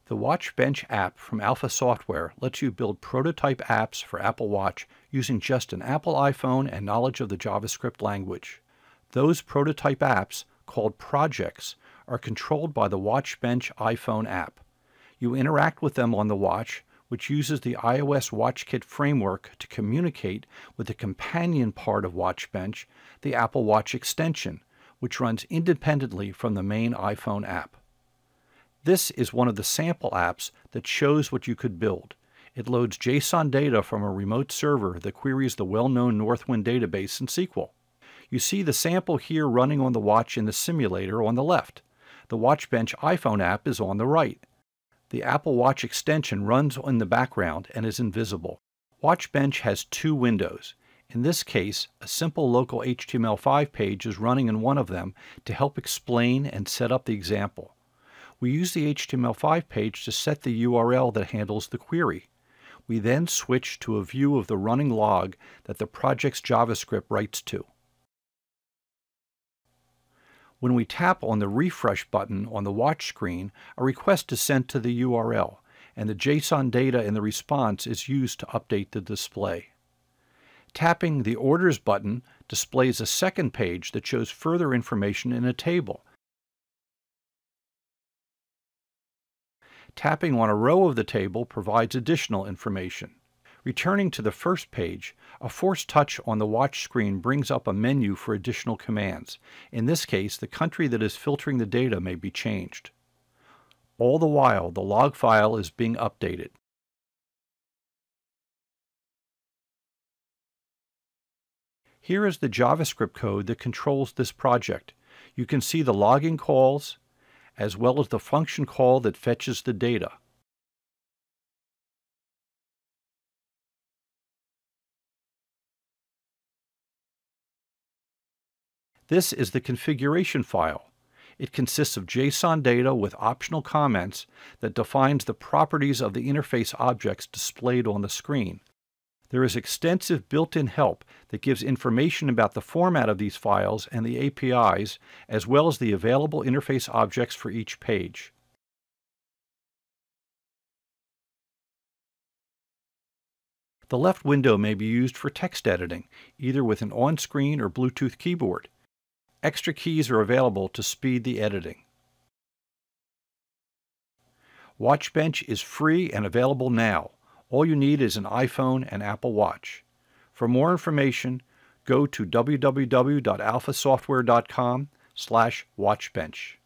The WatchBench app from Alpha Software lets you build prototype apps for Apple Watch using just an Apple iPhone and knowledge of the JavaScript language. Those prototype apps, called projects, are controlled by the WatchBench iPhone app. You interact with them on the watch, which uses the iOS WatchKit framework to communicate with the companion part of WatchBench, the Apple Watch extension, which runs independently from the main iPhone app. This is one of the sample apps that shows what you could build. It loads JSON data from a remote server that queries the well-known Northwind database in SQL. You see the sample here running on the watch in the simulator on the left. The WatchBench iPhone app is on the right. The Apple Watch extension runs in the background and is invisible. WatchBench has two windows. In this case, a simple local HTML5 page is running in one of them to help explain and set up the example. We use the HTML5 page to set the URL that handles the query. We then switch to a view of the running log that the project's JavaScript writes to. When we tap on the refresh button on the watch screen, a request is sent to the URL, and the JSON data in the response is used to update the display. Tapping the Orders button displays a second page that shows further information in a table. Tapping on a row of the table provides additional information. Returning to the first page, a force touch on the watch screen brings up a menu for additional commands. In this case, the country that is filtering the data may be changed. All the while, the log file is being updated. Here is the JavaScript code that controls this project. You can see the logging calls, as well as the function call that fetches the data. This is the configuration file. It consists of JSON data with optional comments that defines the properties of the interface objects displayed on the screen. There is extensive built-in help that gives information about the format of these files and the APIs, as well as the available interface objects for each page. The left window may be used for text editing, either with an on-screen or Bluetooth keyboard. Extra keys are available to speed the editing. WatchBench is free and available now. All you need is an iPhone and Apple Watch. For more information, go to www.alphasoftware.com/watchbench.